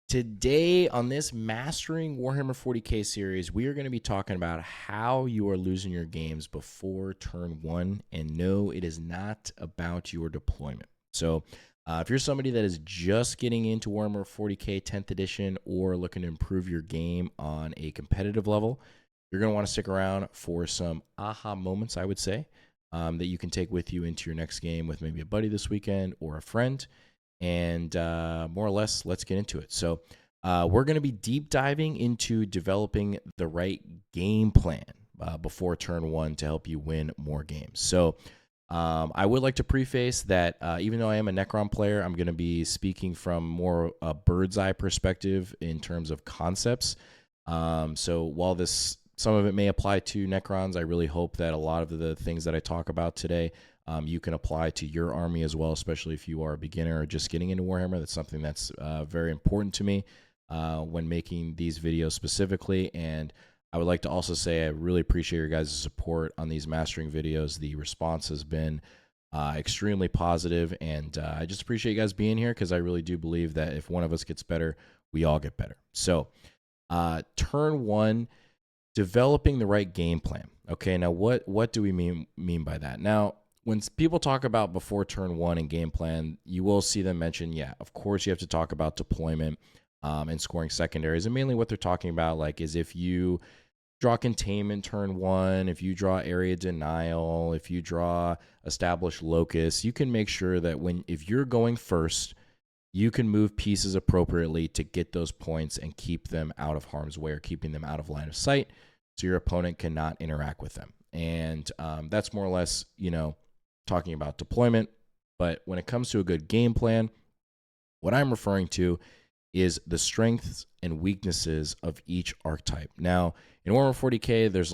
Today on this Mastering Warhammer 40k series, we are going to be talking about how you are losing your games before turn one. And no, it is not about your deployment. So if you're somebody that is just getting into Warhammer 40k 10th edition or looking to improve your game on a competitive level, you're going to want to stick around for some aha moments, I would say, that you can take with you into your next game with maybe a buddy this weekend or a friend. And more or less, let's get into it. So we're going to be deep diving into developing the right game plan before turn one to help you win more games. So I would like to preface that even though I am a Necron player, I'm going to be speaking from more a bird's eye perspective in terms of concepts. So while some of it may apply to Necrons, I really hope that a lot of the things that I talk about today you can apply to your army as well, especially if you are a beginner or just getting into Warhammer. That's something that's very important to me when making these videos specifically. And I would like to also say I really appreciate your guys' support on these mastering videos. The response has been extremely positive, and I just appreciate you guys being here because I really do believe that if one of us gets better, we all get better. So turn one, developing the right game plan. Okay, now what do we mean by that? Now, when people talk about before turn one and game plan, you will see them mention, yeah, of course you have to talk about deployment and scoring secondaries. And mainly what they're talking about is if you draw containment turn one, if you draw area denial, if you draw established locus, you can make sure that if you're going first, you can move pieces appropriately to get those points and keep them out of harm's way or keeping them out of line of sight so your opponent cannot interact with them. And that's more or less, talking about deployment. But when it comes to a good game plan, what I'm referring to is the strengths and weaknesses of each archetype. Now, in Warhammer 40k, there's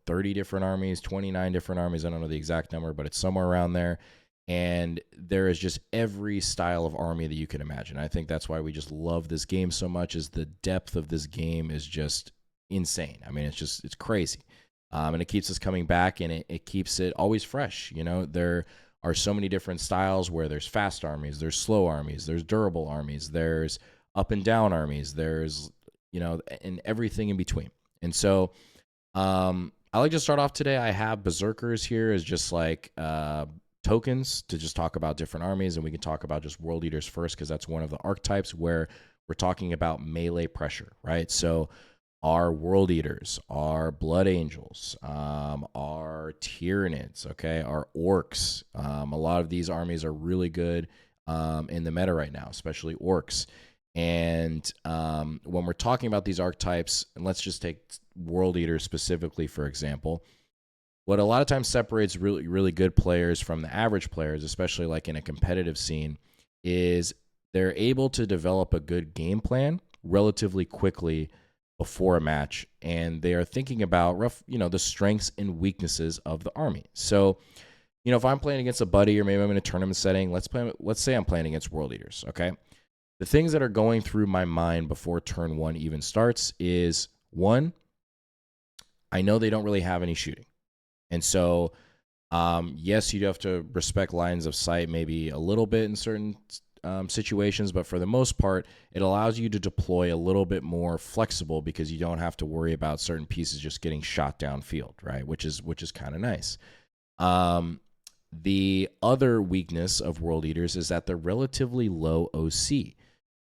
30 different armies, 29 different armies. I don't know the exact number, but it's somewhere around there. And there is just every style of army that you can imagine. I think that's why we just love this game so much, is the depth of this game is just insane. I mean, it's crazy. And it keeps us coming back, and it keeps it always fresh. There are so many different styles where there's fast armies, there's slow armies, there's durable armies, there's up and down armies, there's, and everything in between. And so I like to start off today. I have Berserkers here as just tokens to just talk about different armies, and we can talk about just World Eaters first because that's one of the archetypes where we're talking about melee pressure, right? So our World Eaters, our Blood Angels, our Tyranids, okay, our Orcs. A lot of these armies are really good in the meta right now, especially Orcs. And when we're talking about these archetypes, and let's just take World Eaters specifically, for example, what a lot of times separates really, really good players from the average players, especially in a competitive scene, is they're able to develop a good game plan relatively quickly before a match, and they are thinking about the strengths and weaknesses of the army. So, if I'm playing against a buddy, or maybe I'm in a tournament setting, let's say I'm playing against World Eaters, okay? The things that are going through my mind before turn one even starts is, one, I know they don't really have any shooting. And so, yes, you have to respect lines of sight maybe a little bit in certain situations, but for the most part, it allows you to deploy a little bit more flexible because you don't have to worry about certain pieces just getting shot downfield, right? Which is kind of nice. The other weakness of World Eaters is that they're relatively low OC.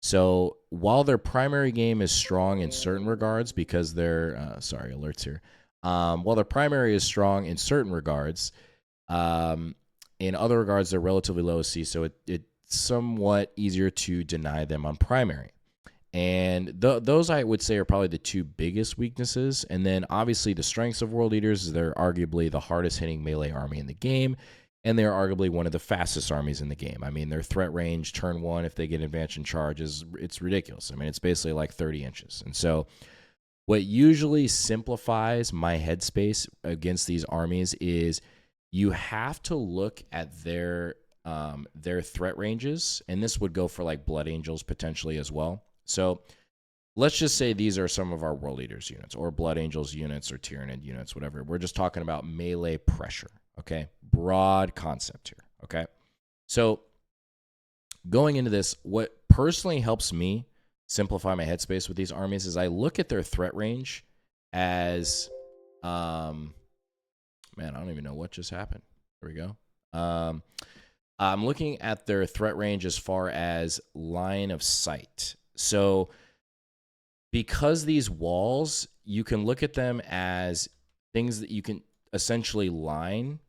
So while their primary game is strong in certain regards because they're alerts here. While their primary is strong in certain regards, in other regards they're relatively low OC. So it's somewhat easier to deny them on primary. And those I would say are probably the two biggest weaknesses. And then obviously the strengths of World Eaters is they're arguably the hardest hitting melee army in the game. And they're arguably one of the fastest armies in the game. I mean, their threat range, turn one, if they get advantage and charge, it's ridiculous. I mean, it's basically 30 inches. And so what usually simplifies my headspace against these armies is you have to look at their threat ranges, and this would go for Blood Angels potentially as well. So let's just say these are some of our World Eaters units, or Blood Angels units, or Tyranid units, whatever. We're just talking about melee pressure, okay? Broad concept here, okay? So going into this, what personally helps me simplify my headspace with these armies is I look at their threat range as, man, I don't even know what just happened. There we go. I'm looking at their threat range as far as line of sight. So because these walls, you can look at them as things that you can essentially line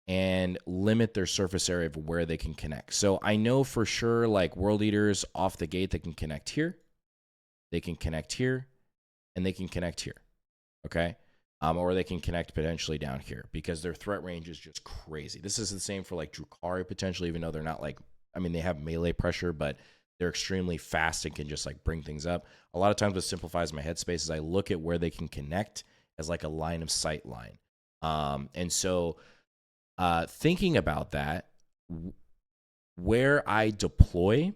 and limit their surface area of where they can connect. So I know for sure, like World Eaters off the gate, they can connect here, they can connect here, and they can connect here, okay? Or they can connect potentially down here because their threat range is just crazy. This is the same for like Drukhari potentially, even though they're not like, I mean, they have melee pressure, but they're extremely fast and can just like bring things up. A lot of times what simplifies my headspace is I look at where they can connect as like a line of sight line. And so thinking about that, where I deploy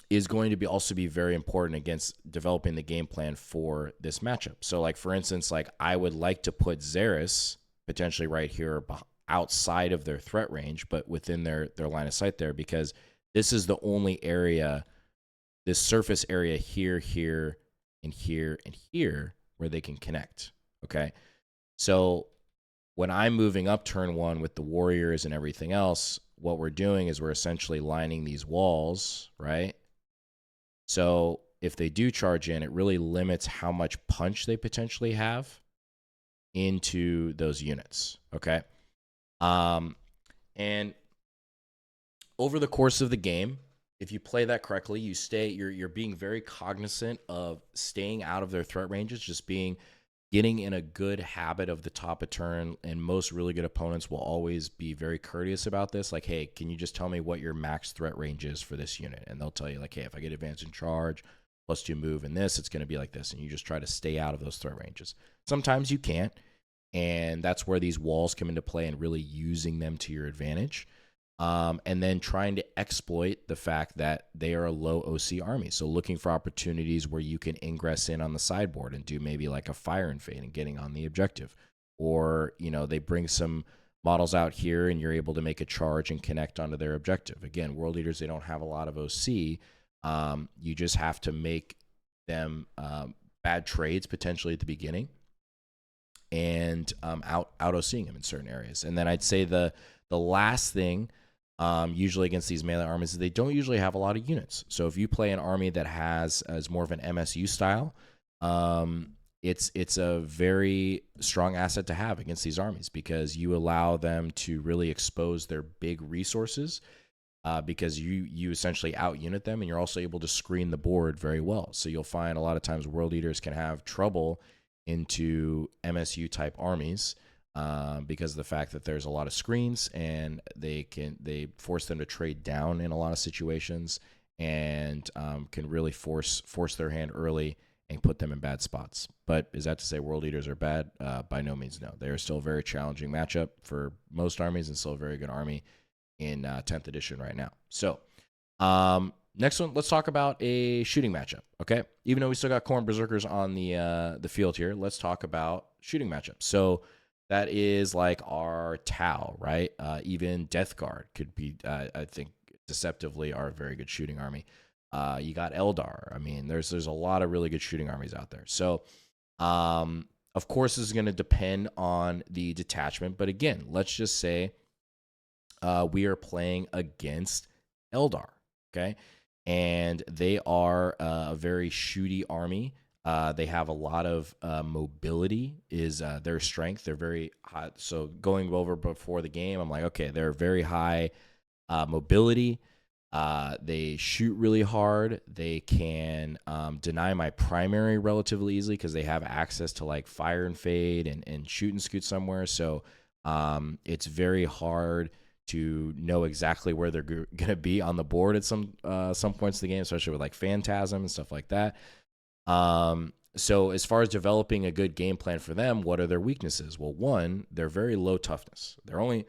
is going to be also be very important against developing the game plan for this matchup. So like, for instance, like I would like to put Xeris potentially right here outside of their threat range, but within their line of sight there, because this is the only area, this surface area here, here, and here, and here, where they can connect, okay? So when I'm moving up turn one with the warriors and everything else, what we're doing is we're essentially lining these walls, right? So if they do charge in, it really limits how much punch they potentially have into those units, okay? And over the course of the game, if you play that correctly, you're being very cognizant of staying out of their threat ranges, just getting in a good habit of the top of turn, and most really good opponents will always be very courteous about this. Like, hey, can you just tell me what your max threat range is for this unit? And they'll tell you, like, hey, if I get advance and charge, +2 move in this, it's going to be like this. And you just try to stay out of those threat ranges. Sometimes you can't, and that's where these walls come into play and really using them to your advantage. And then trying to exploit the fact that they are a low OC army. So looking for opportunities where you can ingress in on the sideboard and do maybe like a fire and fade and getting on the objective. Or, you know, they bring some models out here and you're able to make a charge and connect onto their objective. Again, World Eaters, they don't have a lot of OC. You just have to make them bad trades potentially at the beginning and out OCing them in certain areas. And then I'd say the last thing, usually against these melee armies, they don't usually have a lot of units. So if you play an army that has as more of an MSU style, it's a very strong asset to have against these armies because you allow them to really expose their big resources because you essentially out unit them, and you're also able to screen the board very well. So you'll find a lot of times World Eaters can have trouble into MSU type armies because of the fact that there's a lot of screens, and they force them to trade down in a lot of situations, and can really force their hand early and put them in bad spots. But is that to say World Eaters are bad? By no means, no. They are still a very challenging matchup for most armies, and still a very good army in 10th edition right now. So next one, let's talk about a shooting matchup, okay? Even though we still got Khorne Berserkers on the field here, let's talk about shooting matchups. So that is like our Tau, right? Even Death Guard could be, I think, deceptively our very good shooting army. You got Eldar. I mean, there's a lot of really good shooting armies out there. So, of course, this is going to depend on the detachment. But again, let's just say we are playing against Eldar, okay? And they are a very shooty army. They have a lot of mobility is their strength. They're very high. So going over before the game, I'm like, okay, they're very high mobility. They shoot really hard. They can deny my primary relatively easily because they have access to like fire and fade and shoot and scoot somewhere. So it's very hard to know exactly where they're going to be on the board at some points of the game, especially with like Phantasm and stuff like that. So as far as developing a good game plan for them, what are their weaknesses? Well, one, they're very low toughness. The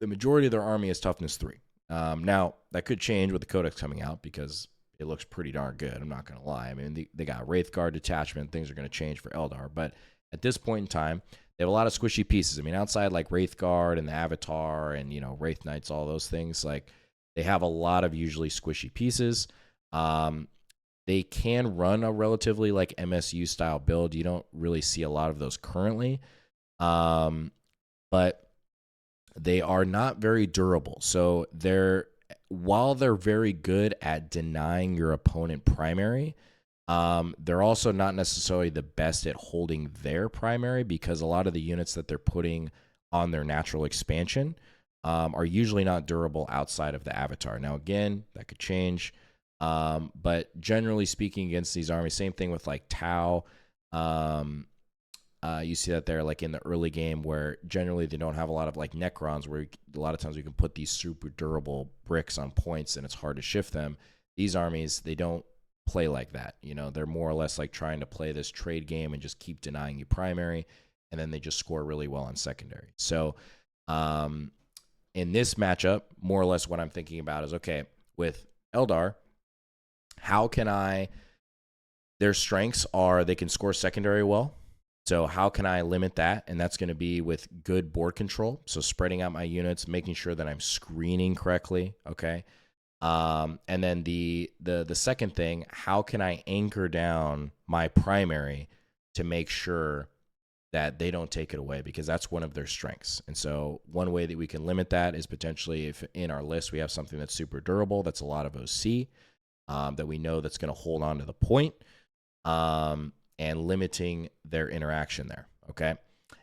majority of their army is toughness 3. Now that could change with the Codex coming out because it looks pretty darn good. I'm not going to lie. I mean, they got Wraithguard detachment. Things are going to change for Eldar, but at this point in time, they have a lot of squishy pieces. I mean, outside like Wraithguard and the Avatar and, you know, Wraith Knights, all those things, like they have a lot of usually squishy pieces. They can run a relatively like MSU style build. You don't really see a lot of those currently, but they are not very durable. So while they're very good at denying your opponent primary, they're also not necessarily the best at holding their primary, because a lot of the units that they're putting on their natural expansion are usually not durable outside of the avatar. Now, again, that could change. But generally speaking, against these armies, same thing with like Tau. You see that they're like in the early game, where generally they don't have a lot of like Necrons, where a lot of times you can put these super durable bricks on points and it's hard to shift them. These armies, they don't play like that. You know, they're more or less like trying to play this trade game and just keep denying you primary, and then they just score really well on secondary. So in this matchup, more or less what I'm thinking about is, okay, with Eldar, how can their strengths are they can score secondary well. So how can I limit that? And that's going to be with good board control. So spreading out my units, making sure that I'm screening correctly. Okay. And then the second thing, how can I anchor down my primary to make sure that they don't take it away, because that's one of their strengths. And so one way that we can limit that is potentially if in our list we have something that's super durable, that's a lot of OC, that we know that's going to hold on to the point, and limiting their interaction there, okay?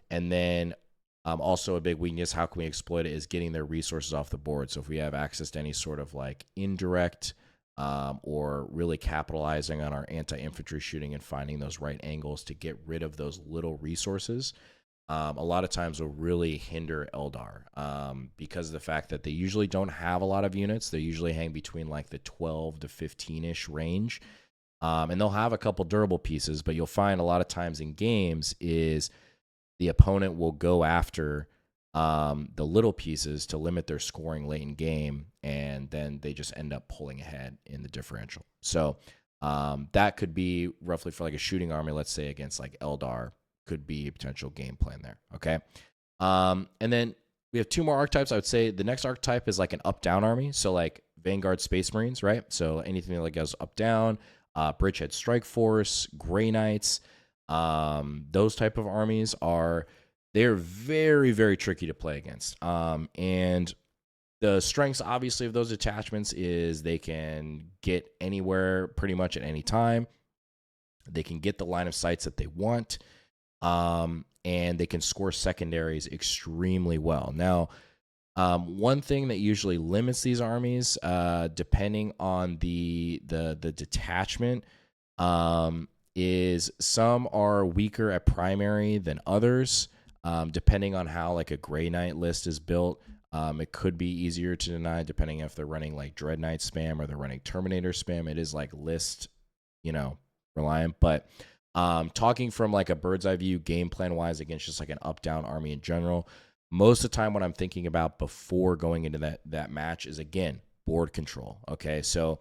And then also a big weakness, how can we exploit it, is getting their resources off the board. So if we have access to any sort of like indirect or really capitalizing on our anti-infantry shooting and finding those right angles to get rid of those little resources, a lot of times will really hinder Eldar, because of the fact that they usually don't have a lot of units. They usually hang between like the 12 to 15-ish range. And they'll have a couple durable pieces, but you'll find a lot of times in games is the opponent will go after the little pieces to limit their scoring late in game, and then they just end up pulling ahead in the differential. So that could be roughly for like a shooting army, let's say against like Eldar, could be a potential game plan there, okay? And then we have two more archetypes. I would say the next archetype is like an up-down army, so like Vanguard Space Marines, right? So anything that like goes up-down, Bridgehead Strike Force, Grey Knights, those type of armies they're very, very tricky to play against. And the strengths, obviously, of those attachments is they can get anywhere pretty much at any time. They can get the line of sights that they want, and they can score secondaries extremely well. Now, one thing that usually limits these armies, depending on the detachment, is some are weaker at primary than others. Depending on how like a Grey Knight list is built, it could be easier to deny depending if they're running like Dread Knight spam or they're running Terminator spam. It is like list, reliant. But talking from like a bird's eye view game plan wise against just like an up-down army in general, most of the time what I'm thinking about before going into that match is, again, board control. Okay, so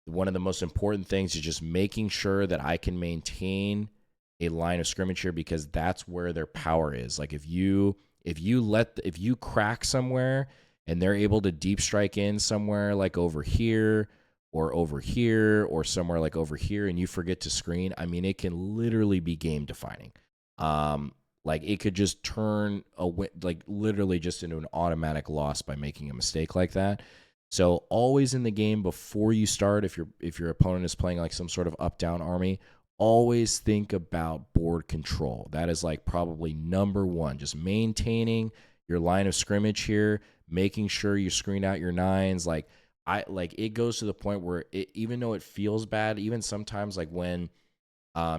one of the most important things is just making sure that I can maintain a line of scrimmage here, because that's where their power is. Like if you crack somewhere and they're able to deep strike in somewhere like over here or somewhere like over here, and you forget to screen, I mean, it can literally be game defining. Like it could just turn literally just into an automatic loss by making a mistake like that. So always in the game before you start, if your opponent is playing like some sort of up-down army, always think about board control. That is like probably number one. Just maintaining your line of scrimmage here, making sure you screen out your nines. Like it goes to the point where even though it feels bad, even sometimes like when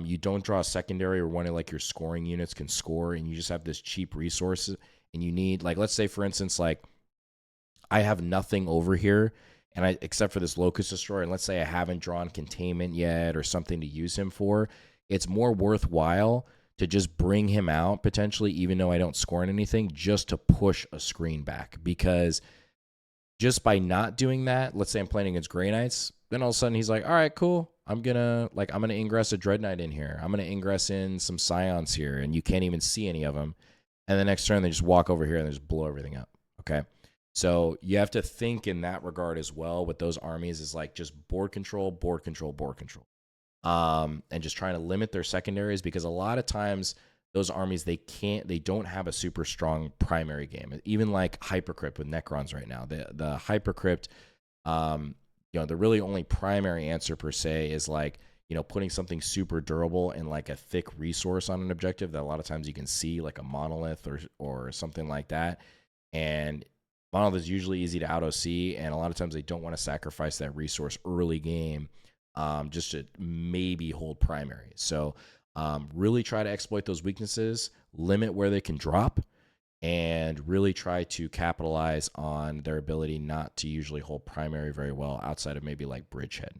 you don't draw a secondary or one of like your scoring units can score and you just have this cheap resource and you need, like, let's say for instance, like I have nothing over here and except for this Locust Destroyer, and let's say I haven't drawn containment yet or something to use him for, it's more worthwhile to just bring him out potentially, even though I don't score in anything, just to push a screen back. Because just by not doing that, let's say I'm playing against Grey Knights, then all of a sudden he's like, all right, cool. I'm gonna ingress a Dread Knight in here. I'm gonna ingress in some Scions here, and you can't even see any of them. And the next turn they just walk over here and they just blow everything up. Okay. So you have to think in that regard as well with those armies is like just board control, board control, board control. And just trying to limit their secondaries, because a lot of times those armies, they don't have a super strong primary game. Even like Hypercrypt with Necrons right now, the Hypercrypt, the really only primary answer per se is like, putting something super durable and like a thick resource on an objective that a lot of times you can see, like a monolith or something like that. And monolith is usually easy to OC, and a lot of times they don't want to sacrifice that resource early game just to maybe hold primary. So really try to exploit those weaknesses, limit where they can drop, and really try to capitalize on their ability not to usually hold primary very well outside of maybe like Bridgehead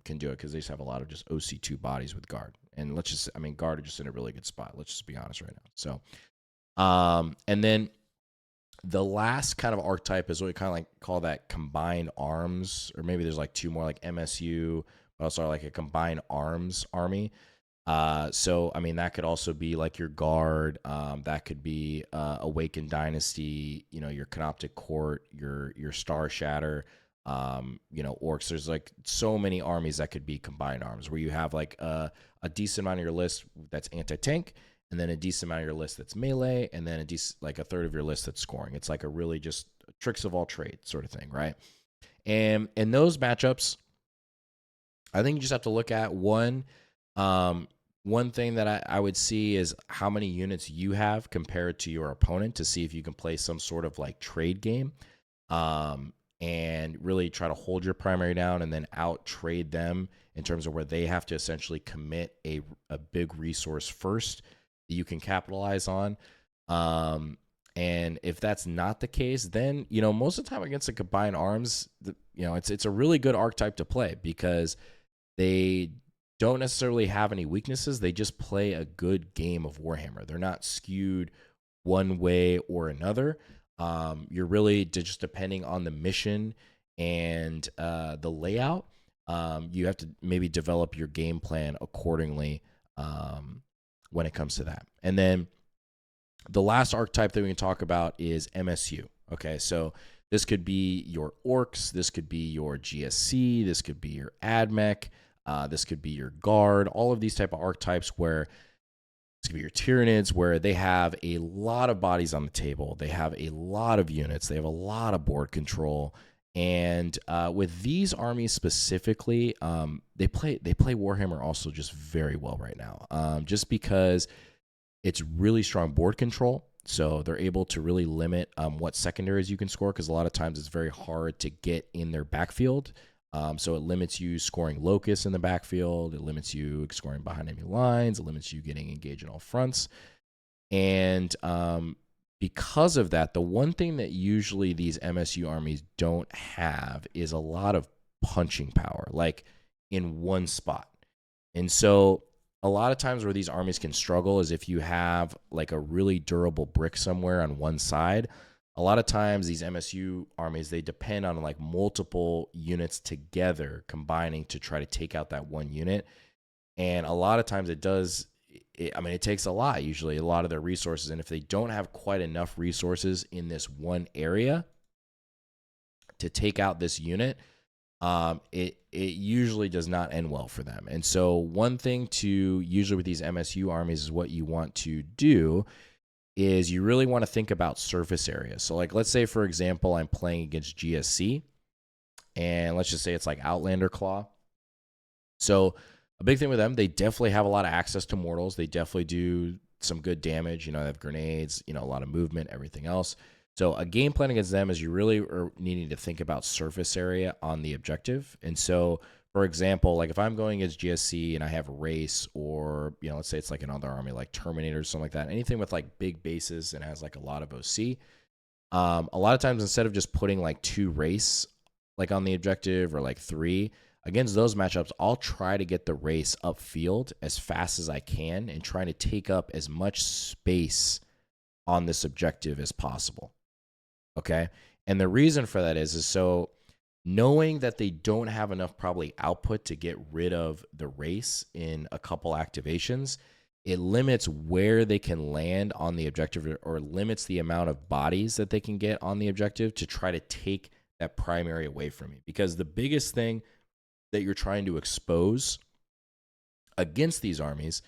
can do it, because they just have a lot of just OC2 bodies with Guard. And Guard are just in a really good spot. Let's just be honest right now. So, and then the last kind of archetype is what we kind of like call that combined arms, or maybe there's like two more, like MSU, but also like a combined arms army. So that could also be like your Guard. That could be Awakened Dynasty. Your Canoptic Court, your Star Shatter. Orcs. There's like so many armies that could be combined arms, where you have like a decent amount of your list that's anti-tank, and then a decent amount of your list that's melee, and then like a third of your list that's scoring. It's like a really just tricks of all trades sort of thing, right? And in those matchups, I think you just have to look at one thing that I would see is how many units you have compared to your opponent, to see if you can play some sort of like trade game, and really try to hold your primary down and then out trade them in terms of where they have to essentially commit a big resource first that you can capitalize on. And if that's not the case, then most of the time against the combined arms, it's a really good archetype to play, because they don't necessarily have any weaknesses. They just play a good game of Warhammer. They're not skewed one way or another. You're really just depending on the mission and the layout. You have to maybe develop your game plan accordingly when it comes to that. And then the last archetype that we can talk about is MSU. Okay, so this could be your Orcs, this could be your GSC, this could be your AdMech, this could be your Guard, all of these type of archetypes, where this could be your Tyranids, where they have a lot of bodies on the table, they have a lot of units, they have a lot of board control. And with these armies specifically, they play Warhammer also just very well right now, just because it's really strong board control. So they're able to really limit what secondaries you can score, because a lot of times it's very hard to get in their backfield. So it limits you scoring locusts in the backfield. It limits you scoring behind enemy lines. It limits you getting engaged in all fronts. And because of that, the one thing that usually these MSU armies don't have is a lot of punching power, like in one spot. And so a lot of times where these armies can struggle is if you have like a really durable brick somewhere on one side. A lot of times these MSU armies, they depend on like multiple units together combining to try to take out that one unit. And a lot of times it takes a lot, usually a lot of their resources. And if they don't have quite enough resources in this one area to take out this unit, it usually does not end well for them. And so one thing to usually with these MSU armies is what you want to do is you really want to think about surface area. So like, let's say, for example, I'm playing against GSC, and let's just say it's like Outlander Claw. So a big thing with them, they definitely have a lot of access to mortals. They definitely do some good damage. They have grenades, a lot of movement, everything else. So a game plan against them is you really are needing to think about surface area on the objective. And so, for example, like if I'm going against GSC and I have a race, or, let's say it's like another army like Terminator or something like that, anything with like big bases and has like a lot of OC, a lot of times instead of just putting like 2 race like on the objective, or like 3, against those matchups, I'll try to get the race upfield as fast as I can and trying to take up as much space on this objective as possible. Okay. And the reason for that is so knowing that they don't have enough probably output to get rid of the race in a couple activations, it limits where they can land on the objective, or limits the amount of bodies that they can get on the objective to try to take that primary away from you. Because the biggest thing that you're trying to expose against these armies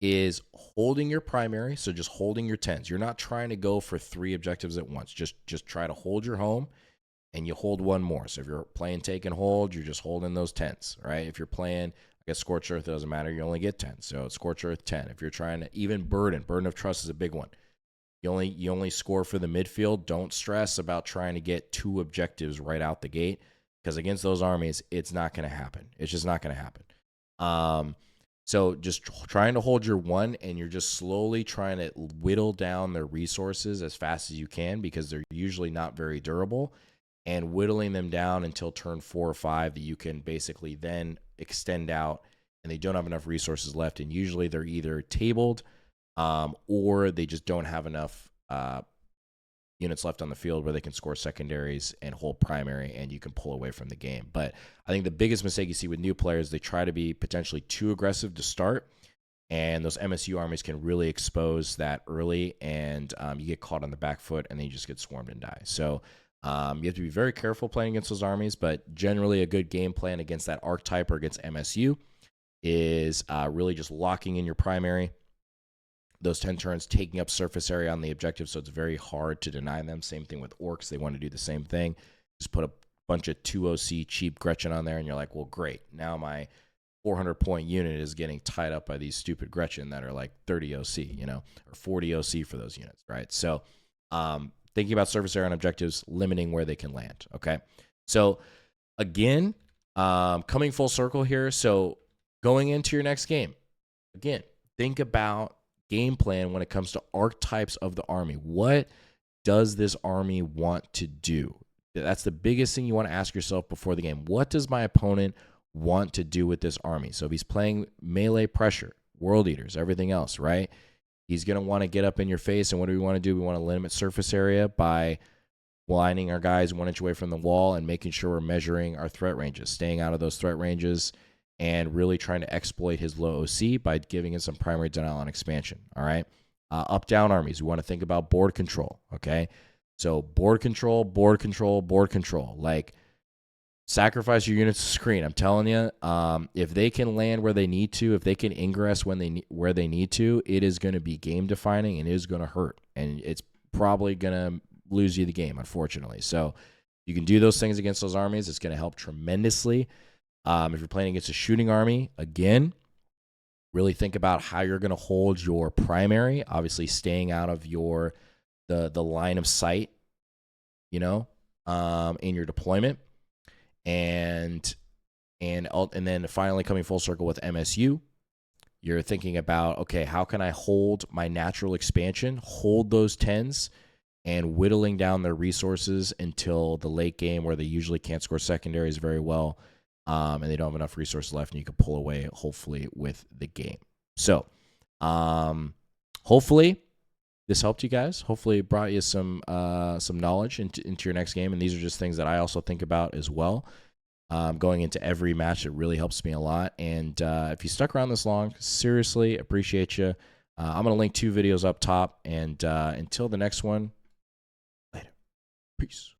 is holding your primary, so just holding your 10s. You're not trying to go for 3 objectives at once. Just try to hold your home, and you hold one more. So if you're playing take and hold, you're just holding those 10s, right? If you're playing, I guess Scorched Earth, it doesn't matter. You only get 10. So Scorched Earth, 10. If you're trying to, even Burden of Trust is a big one. You only score for the midfield. Don't stress about trying to get 2 objectives right out the gate, because against those armies, it's not going to happen. It's just not going to happen. So just trying to hold your 1, and you're just slowly trying to whittle down their resources as fast as you can, because they're usually not very durable, and whittling them down until turn 4 or 5 that you can basically then extend out, and they don't have enough resources left, and usually they're either tabled or they just don't have enough units left on the field where they can score secondaries and hold primary, and you can pull away from the game. But I think the biggest mistake you see with new players, they try to be potentially too aggressive to start, and those MSU armies can really expose that early, and you get caught on the back foot, and then you just get swarmed and die. So you have to be very careful playing against those armies, but generally a good game plan against that archetype or against MSU is really just locking in your primary, those 10 turns, taking up surface area on the objective, so it's very hard to deny them. Same thing with orcs. They want to do the same thing. Just put a bunch of 2 OC cheap Gretchen on there, and you're like, well, great. Now my 400-point unit is getting tied up by these stupid Gretchen that are like 30 OC, or 40 OC for those units, right? So thinking about surface area on objectives, limiting where they can land, okay? So again, coming full circle here, so going into your next game, again, think about game plan when it comes to archetypes of the army. What does this army want to do? That's the biggest thing you want to ask yourself before the game. What does my opponent want to do with this army? So if he's playing melee pressure, world eaters, everything else, right? He's going to want to get up in your face. And what do we want to do? We want to limit surface area by lining our guys 1 inch away from the wall and making sure we're measuring our threat ranges, staying out of those threat ranges, and really trying to exploit his low OC by giving him some primary denial on expansion, all right? Up-down armies, we want to think about board control, okay? So board control. Like, sacrifice your units to screen. I'm telling you, if they can land where they need to, if they can ingress where they need to, it is going to be game-defining, and it is going to hurt. And it's probably going to lose you the game, unfortunately. So you can do those things against those armies. It's going to help tremendously. If you're playing against a shooting army, again, really think about how you're going to hold your primary, obviously staying out of the line of sight, in your deployment. And then finally coming full circle with MSU, you're thinking about, okay, how can I hold my natural expansion, hold those 10s, and whittling down their resources until the late game where they usually can't score secondaries very well, and they don't have enough resources left, and you can pull away, hopefully, with the game. So hopefully this helped you guys. Hopefully it brought you some knowledge into your next game, and these are just things that I also think about as well. Going into every match, it really helps me a lot. And if you stuck around this long, seriously appreciate you. I'm going to link 2 videos up top, and until the next one, later. Peace.